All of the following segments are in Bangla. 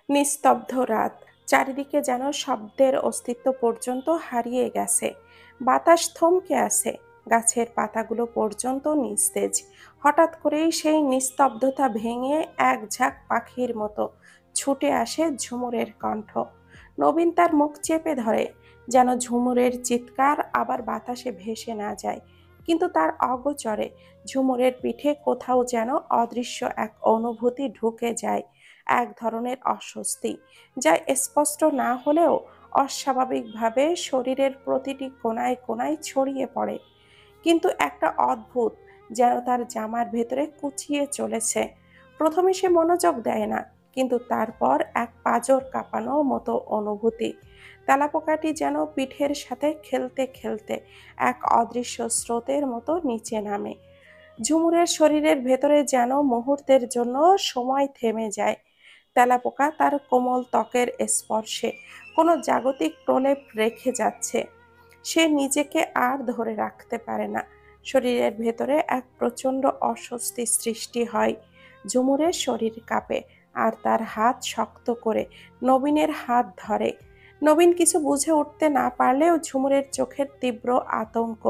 নিস্তব্ধ রাত, চারিদিকে যেন শব্দের অস্তিত্ব পর্যন্ত হারিয়ে গেছে। বাতাস থমকে আছে, গাছের পাতাগুলো পর্যন্ত নিস্তেজ। হঠাৎ করেই সেই নিস্তব্ধতা ভেঙে এক ঝাঁক পাখির মতো ছুটে আসে ঝুমুরের কণ্ঠ। নবীন তার মুখ চেপে ধরে, যেন ঝুমুরের চিৎকার আবার বাতাসে ভেসে না যায়। কিন্তু তার অগোচরে ঝুমুরের পিঠে কোথাও যেন অদৃশ্য এক অনুভূতি ঢুকে যায়, এক ধরনের অস্বস্তি, যা স্পষ্ট না হলেও অস্বাভাবিকভাবে শরীরের প্রতিটি কোণায় কোণায় ছড়িয়ে পড়ে। কিন্তু একটা অদ্ভুত, যেন তার জামার ভেতরে কুচিয়ে চলেছে। প্রথমে সে মনোযোগ দেয় না, কিন্তু তারপর এক পাঁজর কাঁপানো মতো অনুভূতি। তেলাপোকাটি যেন পিঠের সাথে খেলতে খেলতে এক অদৃশ্য স্রোতের মতো নিচে নামে। ঝুমুরের শরীরের ভেতরে যেন মুহূর্তের জন্য সময় থেমে যায়। তেলাপোকা তার কোমল ত্বকের স্পর্শে কোনো জাগতিক প্রলেপ রেখে যাচ্ছে। সে নিজেকে আর ধরে রাখতে পারে না। শরীরের ভেতরে এক প্রচণ্ড অস্বস্তি সৃষ্টি হয়। ঝুমুরের শরীর কাঁপে, আর তার হাত শক্ত করে নবীনের হাত ধরে। নবীন কিছু বুঝে উঠতে না পারলেও ঝুমুরের চোখের তীব্র আতঙ্ক,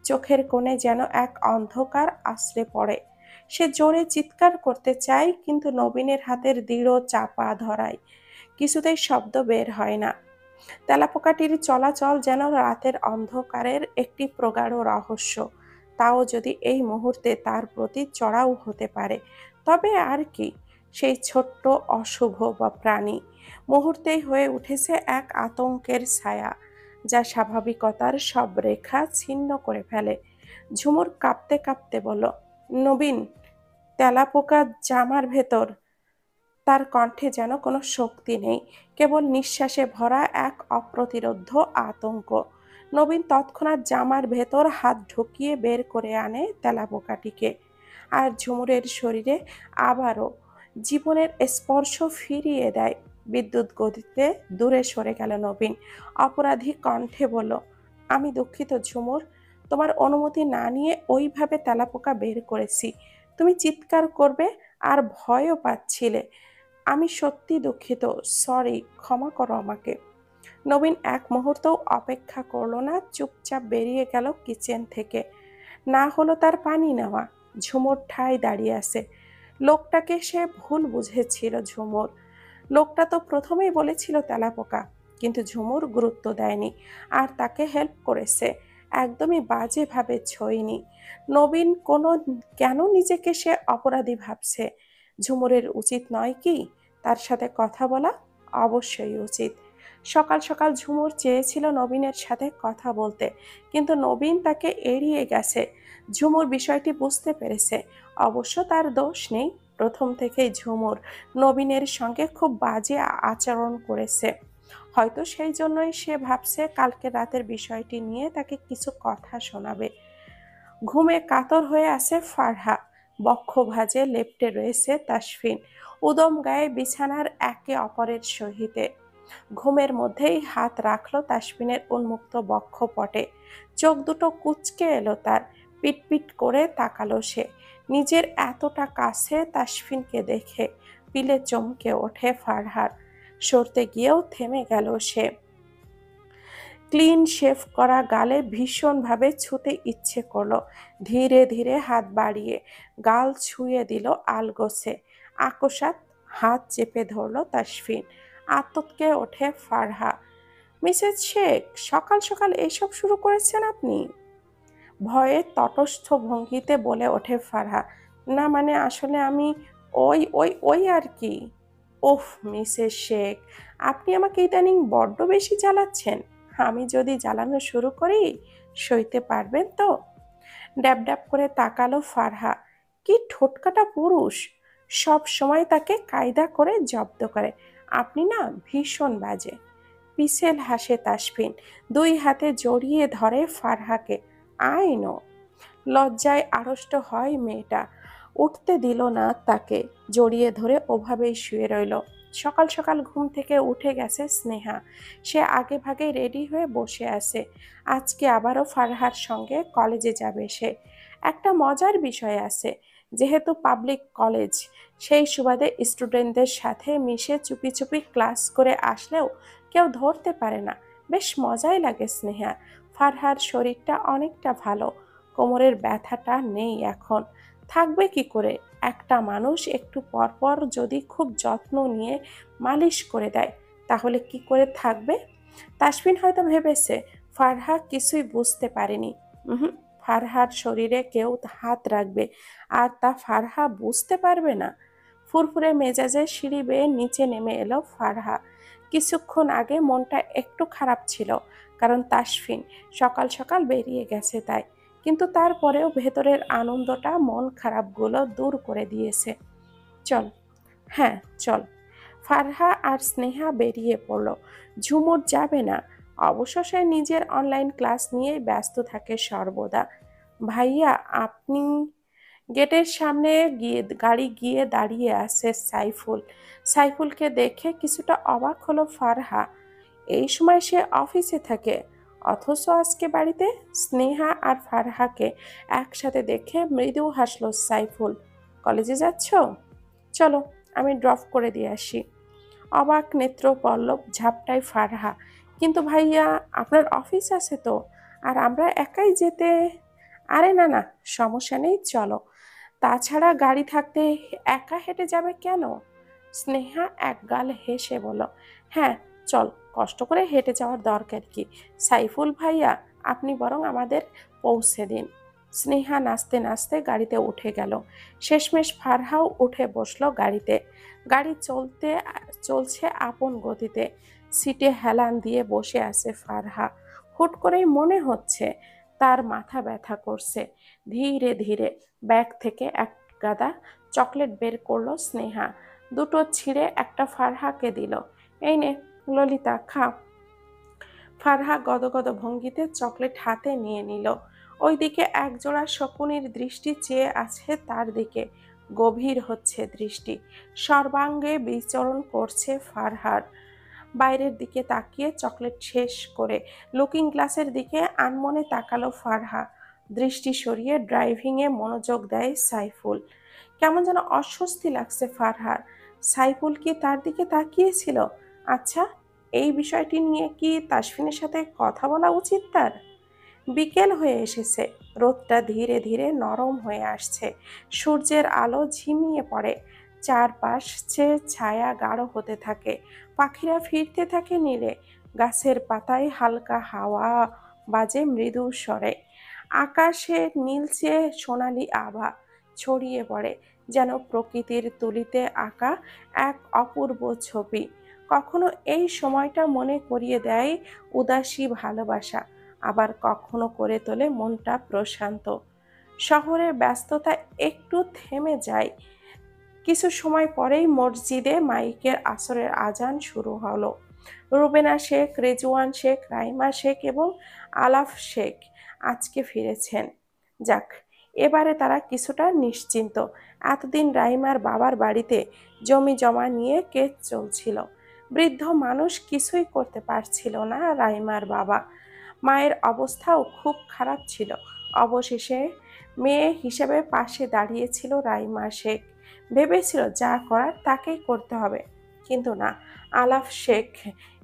চোখের কোণে যেন এক অন্ধকার আশ্রে পড়ে। সে জোরে চিৎকার করতে চায়, কিন্তু নবীনের হাতের দৃঢ় চাপা ধরায় কিছুতেই শব্দ বের হয় না। তেলাপোকাটির চলাচল যেন রাতের অন্ধকারের একটি প্রগাঢ় রহস্য। তাও যদি এই মুহূর্তে তার প্রতি চড়াও হতে পারে, তবে আর কি। সেই ছোট্ট অশুভ বা প্রাণী মুহূর্তেই হয়ে উঠেছে এক আতঙ্কের ছায়া, যা স্বাভাবিকতার সব রেখা ছিন্ন করে ফেলে। ঝুমুর কাঁপতে কাঁপতে বলল, নবীন, তেলাপোকা জামার ভেতর। তার কণ্ঠে যেন কোনো শক্তি নেই, কেবল নিঃশ্বাসে ভরা এক অপ্রতিরোধ্য আতঙ্ক। নবীন তৎক্ষণাৎ জামার ভেতর হাত ঢুকিয়ে বের করে আনে তেলাপোকাটিকে। আর ঝুমুরের শরীরে আবারও জীবনের স্পর্শ ফিরিয়ে দেয়। বিদ্যুৎ গতিতে দূরে সরে গেল নবীন। অপরাধী কণ্ঠে বলল, আমি দুঃখিত ঝুমুর, তোমার অনুমতি না নিয়ে ওইভাবে তেলাপোকা বের করেছি। তুমি চিৎকার করবে আর ভয়ও পাচ্ছিলে। আমি সত্যি দুঃখিত। সরি, ক্ষমা করো আমাকে। নবীন এক মুহূর্তও অপেক্ষা করলো না, চুপচাপ বেরিয়ে গেল কিচেন থেকে। না হলো তার পানি নেওয়া। ঝুমুর ঠায় দাঁড়িয়ে আছে। লোকটাকে সে ভুল বুঝেছিল। লোকটা তো প্রথমেই বলেছিল তেলাপোকা, কিন্তু ঝুমুর গুরুত্ব দেয়নি আর তাকে হেল্প করেছে। একদমই বাজেভাবে ছোঁয়নি। নবীন কেন নিজেকে সে অপরাধী ভাবছে? ঝুমুরের উচিত নয় কি তার সাথে কথা বলা? অবশ্যই উচিত। সকাল সকাল ঝুমুর চেয়েছিল নবীনের সাথে কথা বলতে, কিন্তু নবীন তাকে এড়িয়ে গেছে। ঝুমুর বিষয়টি বুঝতে পেরেছে। অবশ্য তার দোষ নেই। প্রথম থেকেই ঝুমুর নবীনের সঙ্গে খুব বাজে আচরণ করেছে। হয়তো সেই জন্যই সে ভাবছে কালকে রাতের বিষয়টি নিয়ে তাকে কিছু কথা শোনাবে। ঘুমে কাতর হয়ে আছে ফারহা। বক্ষ ভাঁজে লেপ্টে রয়েছে তাসফিন। উদম গায়ে বিছানার একে অপরের সহিতে। ঘুমের মধ্যেই হাত রাখলো তাসফিনের উন্মুক্ত বক্ষপটে। চোখ দুটো কুঁচকে এলো তার। পিটপিট করে তাকালো সে। নিজের এতটা কাছে তাসফিনকে দেখে পিলে চমকে ওঠে ফারহার। সরতে গিয়েও থেমে গেল সে। ক্লিন শেভ করা গালে ভীষণভাবে ছুঁতে ইচ্ছে করলো। ধীরে ধীরে হাত বাড়িয়ে গাল ছুঁয়ে দিল আলগোছে। আকস্মাৎ হাত চেপে ধরল তাসফিন। আতঙ্কে ওঠে ফারহা। মিসেস শেখ, সকাল সকাল এসব শুরু করেছেন আপনি? ভয়ে তটস্থ ভঙ্গিতে বলে ওঠে ফারহা। না মানে আসলে আমি ওই ওই ওই আর কি। ওফ মিসেস শেখ, আপনি আমাকে ইদানিং বড্ড বেশি জ্বালাচ্ছেন। আমি যদি জ্বালানো শুরু করি, সইতে পারবেন তো? ড্যাব ড্যাব করে তাকালো ফারহা। কি ঠোঁটকাটা পুরুষ! সব সময় তাকে কায়দা করে জব্দ করে। আপনি না ভীষণ বাজে। পিছেল হাসে তাসফিন। দুই হাতে জড়িয়ে ধরে ফারহাকে। I know. লজ্জায় আড়ষ্ট হয় মেয়েটা। উঠতে দিল না তাকে। জড়িয়ে ধরে ওভাবেই শুয়ে রইল। সকাল সকাল ঘুম থেকে উঠে গেছে স্নেহা। সে আগে ভাগে রেডি হয়ে বসে আছে। আজকে আবারও ফারহার সঙ্গে কলেজে যাবে সে। একটা মজার বিষয় আছে। যেহেতু পাবলিক কলেজ, সেই সুবাদে স্টুডেন্টদের সাথে মিশে চুপি চুপি ক্লাস করে আসলেও কেউ ধরতে পারে না। বেশ মজাই লাগে স্নেহা। ফারহার শরীরটা অনেকটা ভালো, কোমরের ব্যথাটা নেই এখন। থাকবে কি করে? একটা মানুষ একটু পরপর যদি খুব যত্ন নিয়ে মালিশ করে দেয়, তাহলে কি করে থাকবে? তাসফিন হয়তো ভেবেছে ফারহা কিছুই বুঝতে পারেনি। উহুম, ফারহার শরীরে কেউ হাত রাখবে আর তা ফারহা বুঝতে পারবে না? ফুরফুরে মেজাজে সিঁড়ি বেয়ে নিচে নেমে এলো ফারহা। কিছুক্ষণ আগে মনটা একটু খারাপ ছিল, কারণ তাসফিন সকাল সকাল বেরিয়ে গেছে তাই। কিন্তু তারপরেও ভেতরের আনন্দটা মন খারাপগুলো দূর করে দিয়েছে। চল, হ্যাঁ চল। ফারহা আর স্নেহা বেরিয়ে পড়ল। ঝুমুর যাবে না, অবশ্য সে নিজের অনলাইন ক্লাস নিয়েই ব্যস্ত থাকে সর্বদা। ভাইয়া আপনি? গেটের সামনে গাড়ি গিয়ে দাঁড়িয়ে আছে সাইফুল। সাইফুলকে দেখে কিছুটা অবাক হলো ফারহা। এই সময় সে অফিসে থাকে, অথচ আজকে বাড়িতে। স্নেহা আর ফারহাকে একসাথে দেখে মৃদু হাসলো সাইফুল। কলেজে যাচ্ছ? চলো, আমি ড্রপ করে দিয়ে আসি। অবাক নেত্র পল্লব ঝাপটায় ফারহা। কিন্তু ভাইয়া, আপনার অফিস আছে তো, আর আমরা একাই যেতে। আরে না না, সমস্যা নেই, চলো। তাছাড়া গাড়ি থাকতে একা হেঁটে যাবে কেন? স্নেহা একগাল হেসে বলল, হ্যাঁ চল, কষ্ট করে হেঁটে যাওয়ার দরকার কি? সাইফুল ভাইয়া, আপনি বরং আমাদের পৌঁছে দিন। স্নেহা নাচতে নাচতে গাড়িতে উঠে গেল। শেষমেশ ফারহাও উঠে বসলো গাড়িতে। গাড়ি চলছে আপন গতিতে। সিটে হেলান দিয়ে বসে আছে ফারহা। হুট করেই মনে হচ্ছে তার মাথা ব্যথা করছে। ধীরে ধীরে ব্যাগ থেকে এক গাদা চকলেট বের করলো স্নেহা। দুটো ছিঁড়ে একটা ফারহাকে দিল। এই নে ললিতা, খা। ফারহা গদগদ ভঙ্গিতে চকলেট হাতে নিয়ে নিল। ওইদিকে একজোড়া শকুনির দৃষ্টি চেয়ে আছে তার দিকে। গভীর হচ্ছে দৃষ্টি, সর্বাঙ্গে বিচরণ করছে ফারহার। বাইরের দিকে তাকিয়ে চকলেট শেষ করে লুকিং গ্লাসের দিকে আনমনে তাকালো ফারহা। দৃষ্টি সরিয়ে ড্রাইভিংয়ে মনোযোগ দেয় সাইফুল। কেমন যেন অস্বস্তি লাগছে ফারহার। সাইফুল কি তার দিকে তাকিয়েছিল? আচ্ছা, এই বিষয়টি নিয়ে কি তাসফিনের সাথে কথা বলা উচিত তার? বিকেল হয়ে এসেছে, রোদটা ধীরে ধীরে নরম হয়ে আসছে। সূর্যের আলো ঝিমিয়ে পড়ে, চারপাশে ছায়া গাঢ় হতে থাকে। পাখিরা ফিরতে থাকে নীড়ে, গাছের পাতায় হালকা হাওয়া বাজে মৃদু স্বরে। আকাশে নীলচে সোনালি আভা ছড়িয়ে পড়ে, যেন প্রকৃতির তুলিতে আঁকা এক অপূর্ব ছবি। কখনো এই সময়টা মনে করিয়ে দেয় উদাসী ভালোবাসা, আবার কখনো করে তোলে মনটা প্রশান্ত। শহরের ব্যস্ততা একটু থেমে যায়। কিছু সময় পরেই মসজিদে মাইকের আসরের আজান শুরু হলো। রুবেনা শেখ, রেজওয়ান শেখ, রাইমা শেখ এবং আলাফ শেখ আজকে ফিরেছেন। যাক, এবারে তারা কিছুটা নিশ্চিন্ত। এতদিন রাইমার বাবার বাড়িতে জমি জমা নিয়ে কেস চলছিল। বৃদ্ধ মানুষ কিছুই করতে পারছিল না রাইমার বাবা। মায়ের অবস্থাও খুব খারাপ ছিল। অবশেষে মেয়ে হিসেবে পাশে দাঁড়িয়েছিল রাইমা শেখ। ভেবেছিল যা করার তাকেই করতে হবে, কিন্তু না। আলাফ শেখ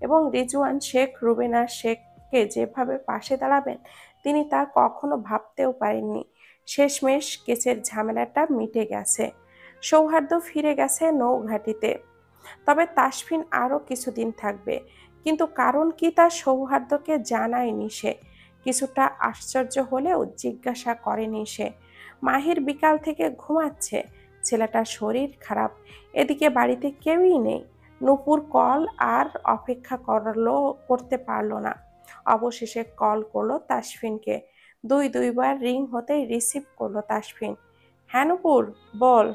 এবং রিজওয়ান শেখ রুবেনা শেখকে যেভাবে পাশে দাঁড়াবেন তিনি তা কখনো ভাবতেও পারেননি। শেষমেশ কেসের ঝামেলাটা মিটে গেছে, সৌহার্দ্য ফিরে গেছে নৌঘাটিতে। তবে তাসফিন আরও কিছুদিন থাকবে, কিন্তু কারণ কি তা সৌহার্দ্যকে জানায়নি সে। কিছুটা আশ্চর্য হলেও জিজ্ঞাসা করেনি সে। মাহির বিকাল থেকে ঘুমাচ্ছে, ছেলেটার শরীর খারাপ। এদিকে বাড়িতে কেউই নেই। নূপুর কল আর অপেক্ষা করতে পারলো না। অবশেষে কল করলো তাসফিনকে। দুইবার রিং হতেই রিসিভ করলো তাসফিন। হ্যাঁ নূপুর, বল।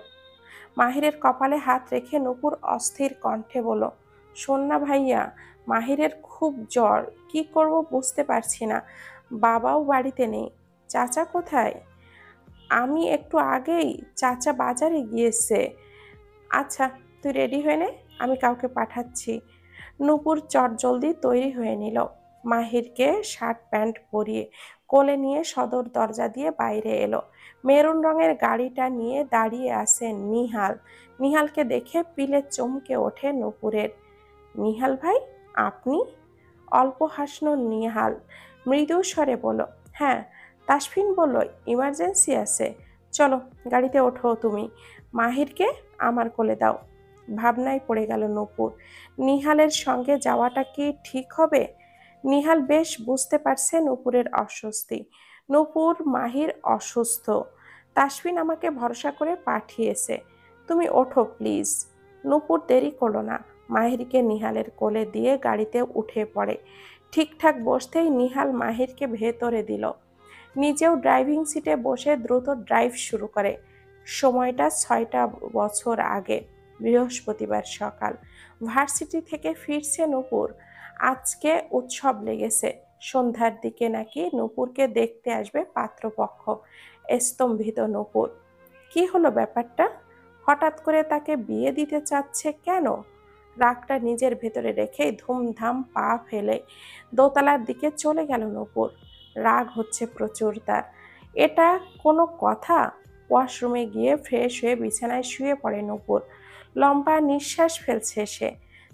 মাহিরের কপালে হাত রেখে নূপুর অস্থির কণ্ঠে বলল, শোন না ভাইয়া, মাহিরের খুব জ্বর, কি করব বুঝতে পারছি না। বাবাও বাড়িতে নেই। চাচা কোথায়? আমি একটু আগেই, চাচা বাজারে গিয়েছে। আচ্ছা, তুই রেডি হয়ে নে, আমি কাউকে পাঠাচ্ছি। নূপুর চটজলদি তৈরি হয়ে নিল। মাহিরকে শার্ট প্যান্ট পরিয়ে কোলে নিয়ে সদর দরজা দিয়ে বাইরে এলো। মেরুন রঙের গাড়িটা নিয়ে দাঁড়িয়ে আছে নিহাল। নিহালকে দেখে পিলে চমকে ওঠে নূপুরের। নিহাল ভাই, আপনি? অল্প হাসল নিহাল, মৃদু স্বরে বলল, হ্যাঁ। তাসফিন বলল, ইমার্জেন্সি আছে, চলো গাড়িতে ওঠো তুমি, মাহিরকে আমার কোলে দাও। ভাবনায় পড়ে গেল নূপুর। নিহালের সঙ্গে যাওয়াটা কি ঠিক হবে? নিহাল বেশ বুঝতে পারছে নূপুরের অস্বস্তি। নূপুর, মাহির অসুস্থ, তাসফিন আমাকে ভরসা করে পাঠিয়েছে, তুমি ওঠো প্লিজ। নূপুর দেরি করলো না, মাহিরকে নিহালের কোলে দিয়ে গাড়িতে উঠে পড়ে। ঠিকঠাক বসতেই নিহাল মাহিরকে ভেতরে দিল, নিজেও ড্রাইভিং সিটে বসে দ্রুত ড্রাইভ শুরু করে। সময়টা 6টা বছর আগে, বৃহস্পতিবার সকাল। ভার্সিটি থেকে ফিরছে নূপুর। আজকে উৎসব লেগেছে, সন্ধ্যার দিকে নাকি নূপুরকে দেখতে আসবে পাত্রপক্ষ। স্তম্ভিত নূপুর, কি হলো ব্যাপারটা? হঠাৎ করে তাকে বিয়ে দিতে চাচ্ছে কেন? রাগটা নিজের ভেতরে রেখেই ধুমধাম পা ফেলে দোতলার দিকে চলে গেল নূপুর। রাগ হচ্ছে প্রচুর তার। এটা কোনো কথা? ওয়াশরুমে গিয়ে ফ্রেশ হয়ে বিছানায় শুয়ে পড়ে নূপুর। লম্বা নিঃশ্বাস ফেলছে সে।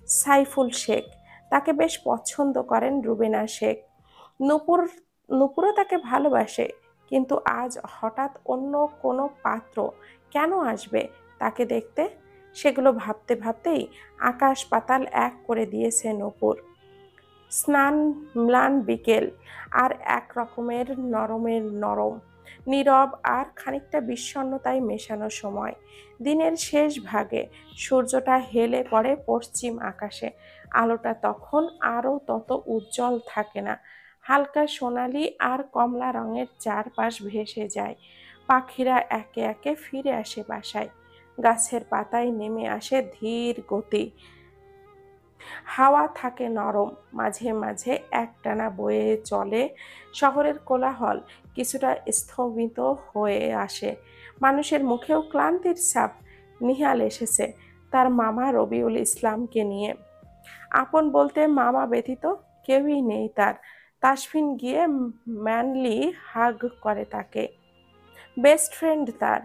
সাইফুল শেখ, তাকে বেশ পছন্দ করেন রুবেনা শেখ। নূপুর নূপুরও তাকে ভালোবাসে, কিন্তু আজ হঠাৎ অন্য কোনো পাত্র কেন আসবে তাকে দেখতে? সেগুলো ভাবতে ভাবতেই আকাশ পাতাল এক করে দিয়েছে নূপুর। স্নান ম্লান বিকেল, আর এক রকমের নরমের নরম, নীরব আর খানিকটা বিষণ্ণতায় মেশানো সময়। দিনের শেষ ভাগে সূর্যটা হেলে পড়ে পশ্চিম আকাশে। আলোটা তখন আরও তত উজ্জ্বল থাকে না, হালকা সোনালি আর কমলা রঙের চারপাশ ভেসে যায়। পাখিরা একে একে ফিরে আসে বাসায়। গাছের পাতায় নেমে আসে ধীর গতি। হাওয়া থাকে নরম, মাঝে মাঝে একটানা বয়ে চলে। শহরের কোলাহল কিছুটা স্থগিত হয়ে আসে। মানুষের মুখেও ক্লান্তির ছাপ। নিহাল এসেছে তার মামা রবিউল ইসলামকে নিয়ে। আপন বলতে মামা ব্যতীত কেউই নেই তার। তাসফিন গিয়ে ম্যানলি হাগ করে তাকে, বেস্ট ফ্রেন্ড তার।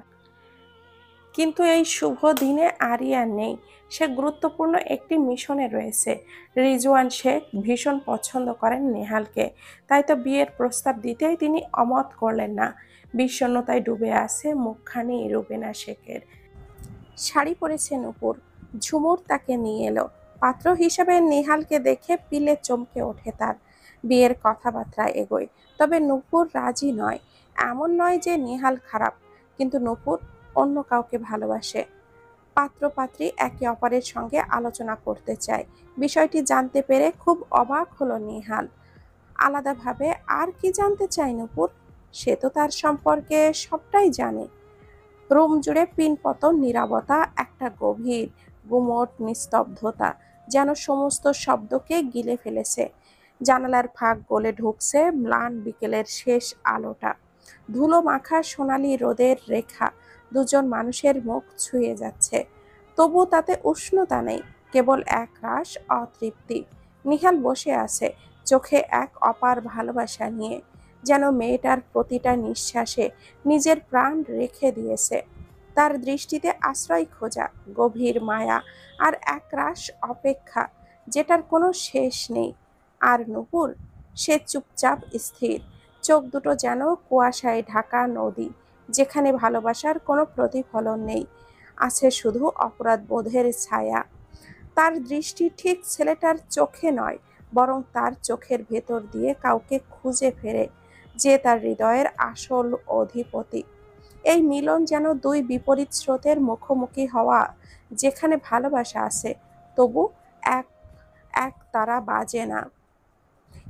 কিন্তু এই শুভ দিনে আরিয়ান নেই, সে গুরুত্বপূর্ণ একটি মিশনে রয়েছে। রিজওয়ান শেখ ভীষণ পছন্দ করেন নেহালকে, তাই তো বিয়ের প্রস্তাব দিতেই তিনি অমত করলেন না। বিষণ্ণতায় ডুবে আছে মুখখানি রুবেনা শেখের। শাড়ি পরেছে নূপুর। ঝুমুর তাকে নিয়ে এলো। পাত্র হিসেবে নেহালকে দেখে পিলে চমকে ওঠে তার। বিয়ের কথাবার্তা এগোয়, তবে নূপুর রাজি নয়। এমন নয় যে নেহাল খারাপ, কিন্তু নূপুর অন্য কাউকে ভালোবাসে। পাত্র-পাত্রী একে অপরের সঙ্গে আলোচনা করতে চায়। বিষয়টি জানতে পেরে খুব অবাক হলো নেহাল। আলাদাভাবে আর কি জানতে চায় নূপুর? সে তো তার সম্পর্কে সবটাই জানে। রুম জুড়ে পিনপতন নীরবতা, একটা গভীর গুমোট নিস্তব্ধতা যেন সমস্ত শব্দকে গিলে ফেলেছে। জানালার ফাঁক গলে ঢুকছে ম্লান বিকেলের শেষ আলোটা। ধুলো মাখা সোনালি রোদের রেখা দুজন মানুষের মুখ ছুঁয়ে যাচ্ছে, তবু তাতে উষ্ণতা নেই, কেবল এক রাশ অতৃপ্তি। নিহাল বসে আছে, চোখে এক অপার ভালোবাসা নিয়ে, যেন মেয়েটার প্রতিটা নিঃশ্বাসে নিজের প্রাণ রেখে দিয়েছে। তার দৃষ্টিতে আশ্রয় খোঁজা, গভীর মায়া আর একরাশ অপেক্ষা, যেটার কোনো শেষ নেই। আর নূপুর, সে চুপচাপ স্থির, চোখ দুটো যেন কুয়াশায় ঢাকা নদী, যেখানে ভালোবাসার কোনো প্রতিফলন নেই, আছে শুধু অপরাধ বোধের ছায়া। তার দৃষ্টি ঠিক ছেলেটার চোখে নয়, বরং তার চোখের ভেতর দিয়ে কাউকে খুঁজে ফেরে, যে তার হৃদয়ের আসল অধিপতি। এই মিলন যেন দুই বিপরীত স্রোতের মুখোমুখি হওয়া, যেখানে ভালোবাসা আছে, তবু এক এক তারা বাজে না।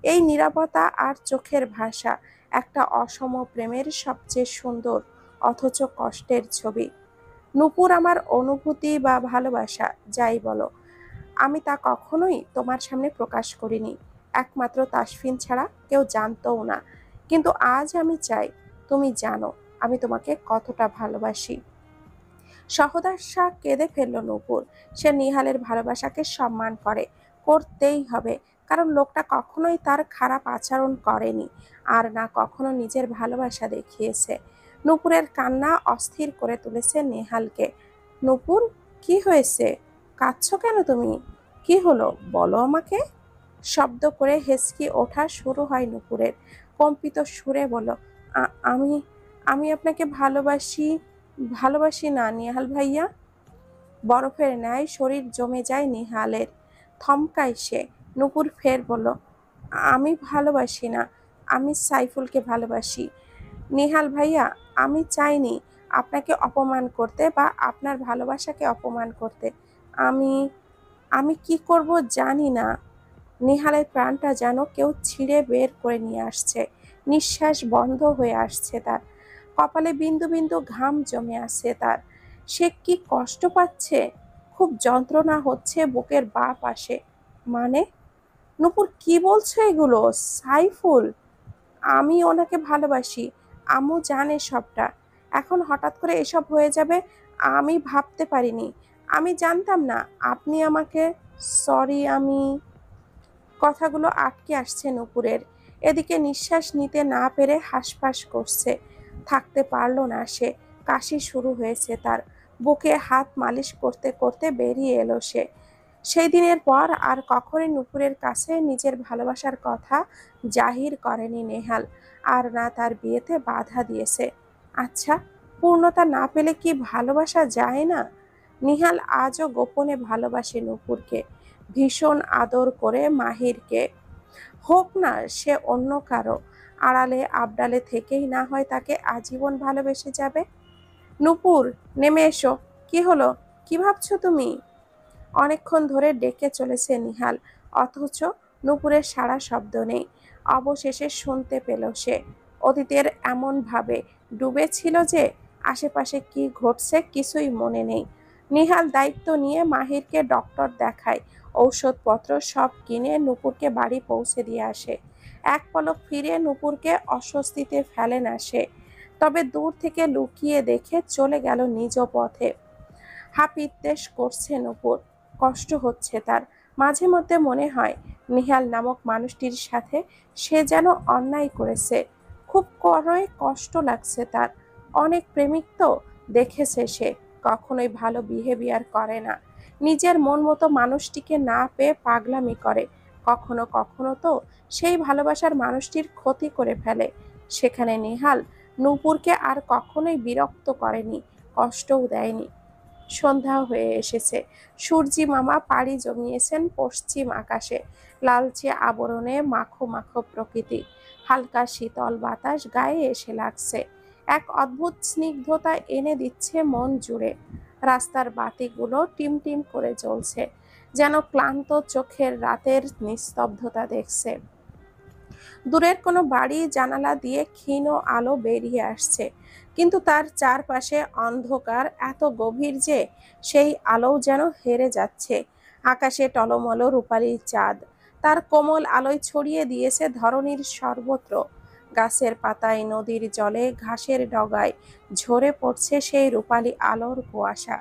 এই নীরবতা আর চোখের ভাষা একটা অসম প্রেমের সবচেয়ে সুন্দর অথচ কষ্টের ছবি। নূপুর, আমার অনুভূতি বা ভালোবাসা যাই বলো, আমি তা কখনোই তোমার সামনে প্রকাশ করিনি। একমাত্র তাসফিন ছাড়া কেউ জানতও না। কিন্তু আজ আমি চাই তুমি জানো আমি তোমাকে কতটা ভালোবাসি। সহসা কেঁদে ফেলল নূপুর। সে নিহালের ভালোবাসাকে সম্মান করে, করতেই হবে, কারণ লোকটা কখনোই তার খারাপ আচরণ করেনি, আর না কখনো নিজের ভালোবাসা দেখিয়েছে। নূপুরের কান্না অস্থির করে তুলেছে নেহালকে। নূপুর, কি হয়েছে? কাঁদছো কেন তুমি? কি হলো বলো আমাকে। শব্দ করে হেঁচকি ওঠা শুরু হয় নূপুরের। কম্পিত সুরে বলল, আমি আমি আপনাকে ভালোবাসি। ভালোবাসি না নেহাল ভাইয়া। বরফের ন্যায় শরীর জমে যায় নেহালের। থমকায় সে। নূপুর ফের বলল, আমি ভালোবাসি না, আমি সাইফুলকে ভালোবাসি। নেহাল ভাইয়া, আমি চাইনি আপনাকে অপমান করতে বা আপনার ভালোবাসাকে অপমান করতে। আমি আমি কি করব জানি না। নেহালের প্রাণটা যেন কেউ ছিঁড়ে বের করে নিয়ে আসছে। নিঃশ্বাস বন্ধ হয়ে আসছে তার। কপালে বিন্দু বিন্দু ঘাম জমে আছে তার। সে কি কষ্ট পাচ্ছে। খুব যন্ত্রণা হচ্ছে বুকের বাঁ পাশে। মানে, নূপুর কি বলছো এগুলো? সাইফুল, আমি ওনাকে ভালোবাসি। আম্মু জানে সবটা। এখন হঠাৎ করে এসব হয়ে যাবে, আমি ভাবতে পারিনি। আমি জানতাম না আপনি আমাকে। সরি। আমি কথাগুলো আটকে আসছে নূপুরের। এদিকে নিঃশ্বাস নিতে না পেরে হাঁসফাঁস করছে। থাকতে পারল না সে। কাশি শুরু হয়েছে তার। বুকে হাত মালিশ করতে করতে বেরিয়ে এলো সে। সেই দিনের পর আর কখনোই নূপুরের কাছে নিজের ভালোবাসার কথা জাহির করেনি নেহাল। আর না তার বিয়েতে বাধা দিয়েছে। আচ্ছা, পূর্ণতা না পেলে কি ভালোবাসা যায় না? নিহাল আজও গোপনে ভালোবাসে নূপুরকে। ভীষণ আদর করে মাহিরকে। হোক না সে অন্য কারো, আড়ালে আবডালে থেকেই না হয় তাকে আজীবন ভালোবেসে যাবে। নূপুর, নেমে এসো। কি হলো? কি ভাবছো তুমি? অনেকক্ষণ ধরে ডেকে চলেছে নিহাল, অথচ নূপুরের সাড়া শব্দ নেই। অবশেষে শুনতে পেল সে। অতীতের এমন ভাবে ডুবে ছিল যে আশেপাশে কি ঘটছে কিছুই মনে নেই। নিহাল দায়িত্ব নিয়ে মাহিরকে ডক্টর দেখায়, ঔষধপত্র সব কিনে নূপুরকে বাড়ি পৌঁছে দিয়ে আসে। এক পলক ফিরে নূপুরকে অস্বস্তিতে ফেলে না সে। তবে দূর থেকে লুকিয়ে দেখে চলে গেল নিজ পথে। হাপিত্যেশ করছে নূপুর। কষ্ট হচ্ছে তার। মাঝে মধ্যে মনে হয় নিহাল নামক মানুষটির সাথে সে যেন অন্যায় করেছে। খুব করে কষ্ট লাগছে তার। অনেক প্রেমিক তো দেখেছে সে, কখনোই ভালো বিহেভিয়ার করে না। নিজের মন মতো মানুষটিকে না পেয়ে পাগলামি করে। কখনো কখনো তো সেই ভালোবাসার মানুষটির ক্ষতি করে ফেলে। সেখানে নেহাল নূপুরকে আর কখনোই বিরক্ত করেনি, কষ্টও দেয়নি। সন্ধ্যা হয়ে এসেছে। সূর্যি মামা পাড়ি জমিয়েছেন পশ্চিম আকাশে। লালচে আবরণে মাখো মাখো প্রকৃতি। হালকা শীতল বাতাস গায়ে এসে লাগছে। এক অদ্ভুত স্নিগ্ধতা এনে দিচ্ছে মন জুড়ে। রাস্তার বাতিগুলো টিমটিম করে জ্বলছে, যেন ক্লান্ত চোখের রাতের নিস্তব্ধতা দেখছে। দূরের কোনো বাড়ি জানালা দিয়ে ক্ষীণ আলো বেরিয়ে আসছে, কিন্তু তার চারপাশে অন্ধকার এত গভীর যে সেই আলোও যেন হেরে যাচ্ছে। আকাশে টলমল রূপালী চাঁদ তার কোমল আলোয় ছড়িয়ে দিয়েছে ধরণীর সর্বত্র। গাছের পাতায়, নদীর জলে, ঘাসের ডগায় ঝরে পড়ছে সেই রূপালী আলোর কুয়াশা।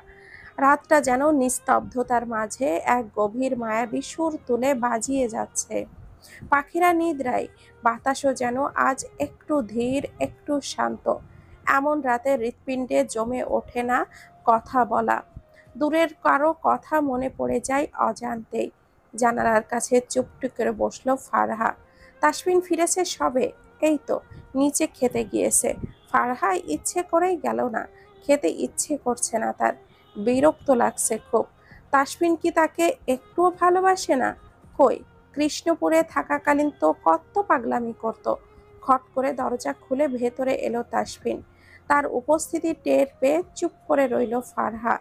রাতটা যেন নিস্তব্ধতার মাঝে এক গভীর মায়াবী সুর তুলে বাজিয়ে যাচ্ছে। পাখিরা নিদ্রায়, বাতাসও যেন আজ একটু ধীর, একটু শান্ত। এমন রাতে হৃৎপিণ্ডে জমে ওঠে না কথা বলা। দূরের কারো কথা মনে পড়ে যায় অজান্তেই। জানালার কাছে চুপটি করে বসলো ফারহা। তাসফিন ফিরেছে সবে, এই তো নিচে খেতে গিয়েছে। ফারহা ইচ্ছে করেই গেল না, খেতে ইচ্ছে করছে না তার। বিরক্ত লাগছে খুব। তাসফিন কি তাকে একটুও ভালোবাসে না? কই, কৃষ্ণপুরে থাকাকালীন তো কত পাগলামি করত। খট করে দরজা খুলে ভেতরে এলো তাসফিন। তার উপস্থিতি টের পেয়ে চুপ করে রইল ফারহা।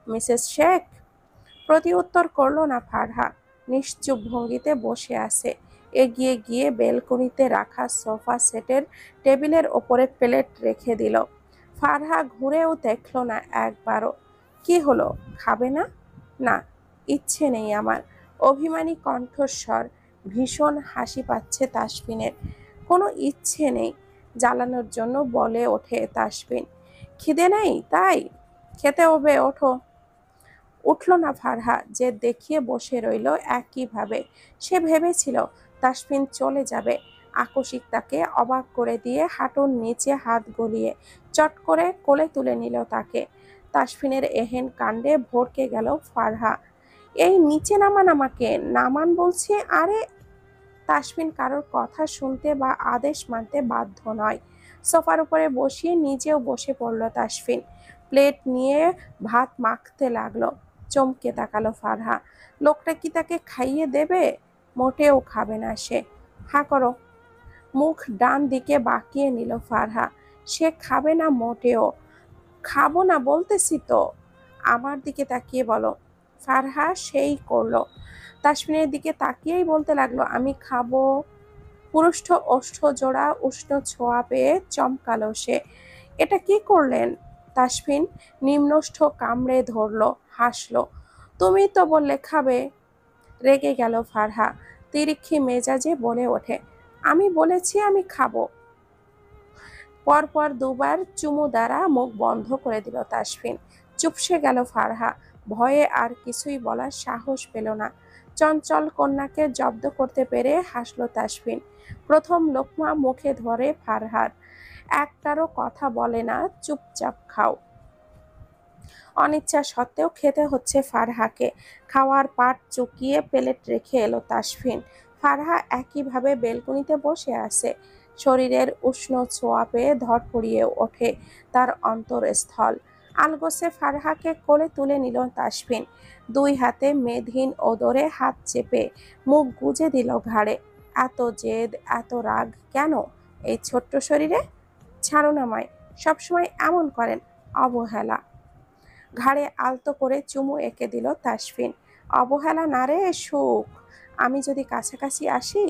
মিসেস শেখ? প্রতি উত্তর করল না ফারহা। নিশ্চুপ ভঙ্গিতে বসে আছে। এগিয়ে গিয়ে বেলকনিতে রাখা সোফা সেটের টেবিলের ওপরে প্লেট রেখে দিল। ফারহা ঘুরেও দেখল না একবারও। কি হলো, খাবে না? না, ইচ্ছে নেই আমার। অভিমানী কণ্ঠস্বর। ভীষণ হাসি পাচ্ছে তাসফিনের। কোনো ইচ্ছে নেই। জ্বালানোর জন্য বলে ওঠে তাসফিন। খিদে নেই তাই? খেতে হবে, ওঠো। উঠল না ফারহা, যে দেখিয়ে বসে রইল একইভাবে। সে ভেবেছিল তাসফিন চলে যাবে। আকস্মিক তাকে অবাক করে দিয়ে হাঁটুর নিচে হাত গলিয়ে চট করে কোলে তুলে নিল তাকে। তাসফিনের এহেন কাণ্ডে ভড়কে গেল ফারহা। এই নিচে নামান আমাকে, নামান বলছি। আরে! তাসফিন কারোর কথা শুনতে বা আদেশ মানতে বাধ্য নয়। সোফার উপরে বসিয়ে নিজেও বসে পড়ল তাসফিন। প্লেট নিয়ে ভাত মাখতে লাগলো। চমকে তাকালো ফারহা। লোকটা কি তাকে খাইয়ে দেবে? মোটেও খাবে না সে। হা করো। মুখ ডান দিকে বাঁকিয়ে নিল ফারহা। সে খাবে না মোটেও। খাবো না বলতেছি তো। আমার দিকে তাকিয়ে বলো। ফারহা সেই করলো। তাসফিনের দিকে তাকিয়েই বলতে লাগলো, আমি খাবো। পুরুষ্ঠ ওষ্ঠজোড়া উষ্ণ ছোঁয়া পেয়ে চমকালো সে। এটা কি করলেন? তাসফিন নিম্নোষ্ঠ কামড়ে ধরলো, হাসলো। তুমি তো বললে খাবে। রেগে গেল ফারহা। তিরিক্ষি মেজাজে বলে ওঠে, আমি বলেছি আমি খাবো। পরপর দুবার চুমু দ্বারা মুখ বন্ধ করে দিল তাসফিন। চুপসে গেল ফারহা। ভয়ে আর কিছুই বলার সাহস পেল না। চঞ্চল কন্যাকে জব্দ করতে পেরে হাসল তাসফিন। প্রথম লোকমা মুখে ধরে ফারহার। একটারও কথা বলে না, চুপচাপ খাও। অনিচ্ছা সত্ত্বেও খেতে হচ্ছে ফারহাকে। খাওয়ার পাট চুকিয়ে প্লেট রেখে এলো তাসফিন। ফারহা একইভাবে বেলকনিতে বসে আছে। শরীরের উষ্ণ ছোঁয়া পেয়ে ধড়ফড়িয়ে ওঠে তার অন্তরস্থল। আলগোসে ফারহাকে কোলে তুলে নিল তাসফিন। দুই হাতে মেদহীন ওদরে হাত চেপে মুখ গুজে দিল ঘাড়ে। এত জেদ, এত রাগ কেন এই ছোট্ট শরীরে? ছাড়ুন আমায়। সবসময় এমন করেন। অবহেলা। ঘাড়ে আলতো করে চুমু এঁকে দিল তাসফিন। অবহেলা না রে, সুখ। আমি যদি কাছাকাছি আসি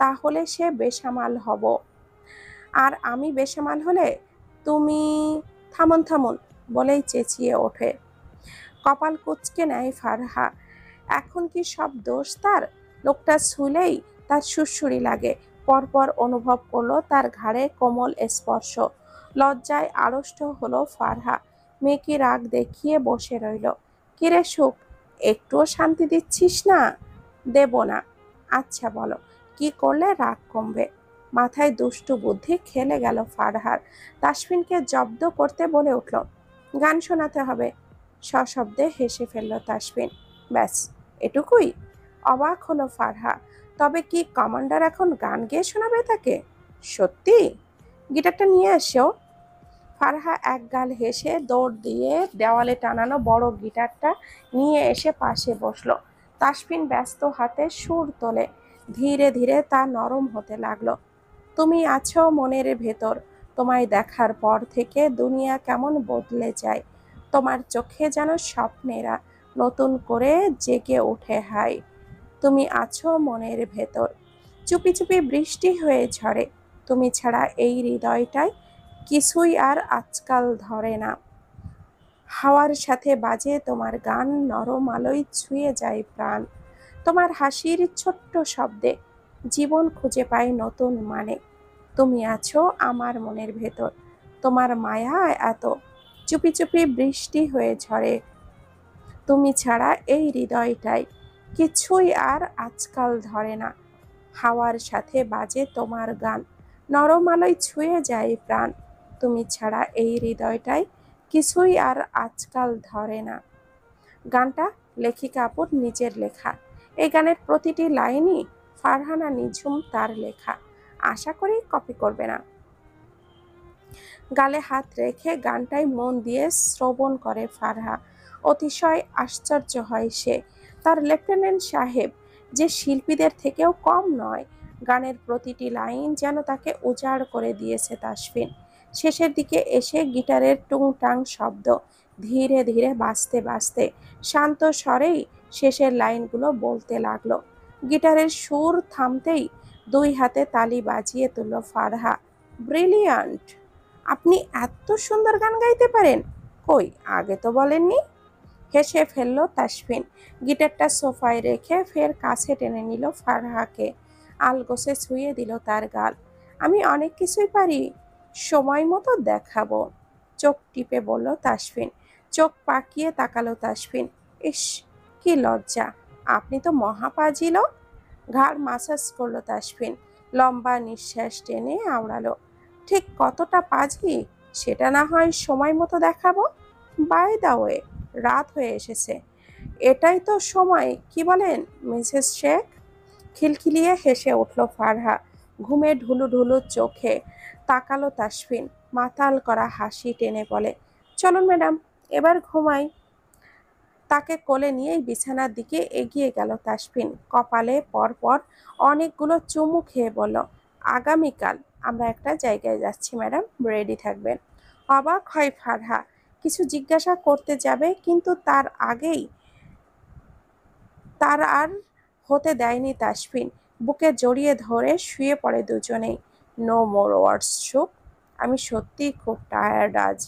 তাহলে সে বেসামাল হব, আর আমি বেসামাল হলে তুমি। থামুন থামুন বলেই চেঁচিয়ে ওঠে। কপাল কুঁচকে নেয় ফারহা। এখন কি সব দোষ তার? লোকটা ছুলেই তার সুড়সুড়ি লাগে। পরপর অনুভব করলো তার ঘাড়ে কোমল স্পর্শ। লজ্জায় আড়ষ্ট হলো ফারহা। মেয়েকে রাগ দেখিয়ে বসে রইল। কিরে সুখ, একটুও শান্তি দিচ্ছিস না? দেব না। আচ্ছা বলো, কি করলে রাগ কমবে? মাথায় দুষ্টু বুদ্ধি খেলে গেল ফারহার। তাসফিনকে জব্দ করতে বলে উঠল, গান শোনাতে হবে। সশব্দে হেসে ফেলল তাসফিন। ব্যাস, এটুকুই? অবাক হলো ফারহা। তবে কি কমান্ডার এখন গান গেয়ে শোনাবে তাকে? সত্যি? গিটারটা নিয়ে এসো। ফারহা একগাল হেসে দৌড় দিয়ে দেওয়ালে টানানো বড় গিটারটা নিয়ে এসে পাশে বসলো। তাসফিন ব্যস্ত হাতে সুর তোলে। ধীরে ধীরে তা নরম হতে লাগলো। তুমি আছো মনের ভেতর। তোমায় দেখার পর থেকে দুনিয়া কেমন বদলে যায়। তোমার চোখে যেন স্বপ্নেরা নতুন করে জেগে ওঠে। হাই, তুমি আছো মনের ভেতর। চুপি চুপি বৃষ্টি হয়ে ঝরে। তুমি ছাড়া এই হৃদয়টায় কিছুই আর আজকাল ধরে না। হাওয়ার সাথে বাজে তোমার গান, নরম আলোয় ছুঁয়ে যায় প্রাণ। তোমার হাসির ছোট্ট শব্দে জীবন খুঁজে পায় নতুন মানে। তুমি আছো আমার মনের ভেতর। তোমার মায়া এত। চুপি চুপি বৃষ্টি হয়ে ঝরে। তুমি ছাড়া এই হৃদয়টায় কিছুই আর আজকাল ধরে না। হাওয়ার সাথে বাজে তোমার গান, নরম আলোয় ছুঁয়ে যায় প্রাণ। তুমি ছাড়া এই হৃদয়টায় কিছুই আর আজকাল ধরে না। গানটা লেখিকা আপুর নিজের লেখা। এই গানের প্রতিটি লাইনই ফারহানা নিঝুম তার লেখা। আশা করি কপি করবে না। গালে হাত রেখে গানটাই মন দিয়ে শ্রবণ করে ফারহা। অতিশয় আশ্চর্য হয় সে। তার লেফটেন্যান্ট সাহেব যে শিল্পীদের থেকেও কম নয়। গানের প্রতিটি লাইন যেন তাকে উজাড় করে দিয়েছে তাসফিন। শেষের দিকে এসে গিটারের টুংটাং শব্দ ধীরে ধীরে বাজতে বাজতে শান্ত স্বরেই শেষের লাইনগুলো বলতে লাগলো। গিটারের সুর থামতেই দুই হাতে তালি বাজিয়ে তুলল ফারহা। ব্রিলিয়ান্ট! আপনি এত সুন্দর গান গাইতে পারেন? কই, আগে তো বলেননি। হেসে ফেলল তাসফিন। গিটারটা সোফায় রেখে ফের কাছে টেনে নিল ফারহাকে। আলগোসে ছুঁয়ে দিল তার গাল। আমি অনেক কিছুই পারি, সময় মতো দেখাবো। চোখ টিপে বলল তাসফিন। চোখ পাকিয়ে তাকালো তাসফিন। ইস, কি লজ্জা! আপনি তো মহাপাজি লোক। ঘাড় মাসাজ করলো তাসফিন, লম্বা নিঃশ্বাস টেনে আওড়ালো। ঠিক কতটা পাজি সেটা না হয় সময় মতো দেখাবো। বাই দা ওয়ে, রাত হয়ে এসেছে। এটাই তো সময়, কি বলেন মিসেস শেখ? খিলখিলিয়ে হেসে উঠল ফারহা। ঘুমে ঢুলু ঢুলু চোখে তাকালো তাসফিন। মাতাল করা হাসি টেনে বলে, চলুন ম্যাডাম, এবার ঘুমাই। তাকে কোলে নিয়েই বিছানার দিকে এগিয়ে গেল তাসফিন। কপালে পরপর অনেকগুলো চুমু খেয়ে বলল, আগামীকাল আমরা একটা জায়গায় যাচ্ছি ম্যাডাম, রেডি থাকবেন। অবাক হয় ফারহা। কিছু জিজ্ঞাসা করতে যাবে, কিন্তু তার আর হতে দেয়নি তাসফিন। বুকে জড়িয়ে ধরে শুয়ে পড়ে দুজনেই। নো মোর ওয়ার্ডস সুপ, আমি সত্যিই খুব টায়ার্ড আজ।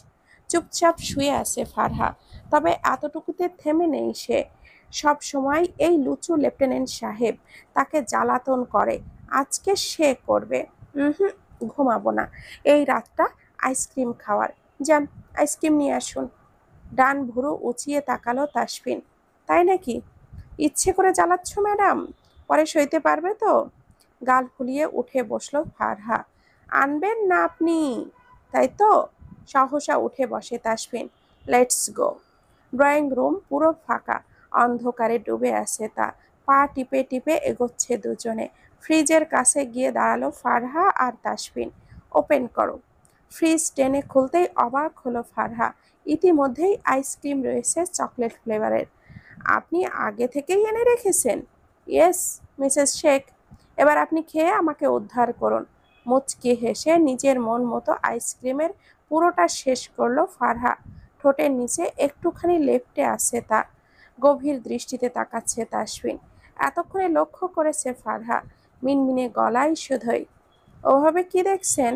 চুপচাপ শুয়ে আছে ফারহা, তবে এতটুকুতে থেমে নেই সে। সব সময় এই লুচু লেফটেন্যান্ট সাহেব তাকে জ্বালাতন করে, আজকে সে করবে। হুম, ঘুমাবো না, এই রাতটা আইসক্রিম খাওয়ার। যান, আইসক্রিম নিয়ে আসুন। ডান ভুরু উঁচিয়ে তাকালো তাসফিন। তাই নাকি? ইচ্ছে করে জ্বালাচ্ছ ম্যাডাম, পরে সইতে পারবে তো? গাল ফুলিয়ে উঠে বসলো ফারহা। আনবেন না আপনি, তাই তো? সহসা উঠে বসে Tasfin. Let's go. Drawing room পুরো ফাঁকা, অন্ধকারে ডুবে আছে তা। পা টিপে টিপে এগোচ্ছে দুজনে। ফ্রিজের কাছে গিয়ে দাঁড়ালো ফারহা আর তাসফিন। ওপেন করো। ফ্রিজ টেনে খুলতেই অবাক হলো ফারহা। ইতিমধ্যেই আইসক্রিম রয়েছে চকলেট ফ্লেভারের। আপনি আগে থেকেই এনে রেখেছেন? Yes, Mrs Sheikh. এবার আপনি খেয়ে আমাকে উদ্ধার করুন। মুচকি হেসে নিজের মন মতো আইসক্রিমের পুরোটা শেষ করলো ফারহা। ঠোঁটের নিচে একটুখানি লেপ্টে আছে তা। গভীর দৃষ্টিতে তাকাচ্ছে তাসফিন। এতক্ষণে লক্ষ্য করেছে ফারহা। মিনমিনে গলায় শুধোই, ওভাবে কি দেখছেন?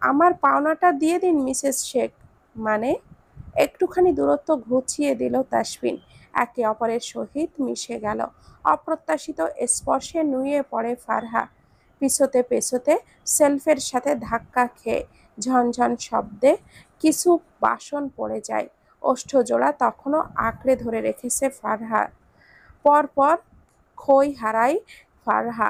আমার পাওনাটা দিয়ে দিন মিসেস শেখ। মানে? একটুখানি দূরত্ব ঘুচিয়ে দিল তাসফিন। একে অপরের সহিত মিশে গেল। অপ্রত্যাশিত স্পর্শে নুয়ে পড়ে ফারহা। পিছতে পেছতে সেলফের সাথে ধাক্কা খেয়ে ঝনঝন শব্দে কিছু বাসন পড়ে যায়। ওষ্ঠজোড়া তখনও আঁকড়ে ধরে রেখেছে ফারহা। পরপর খই হারায় ফারহা।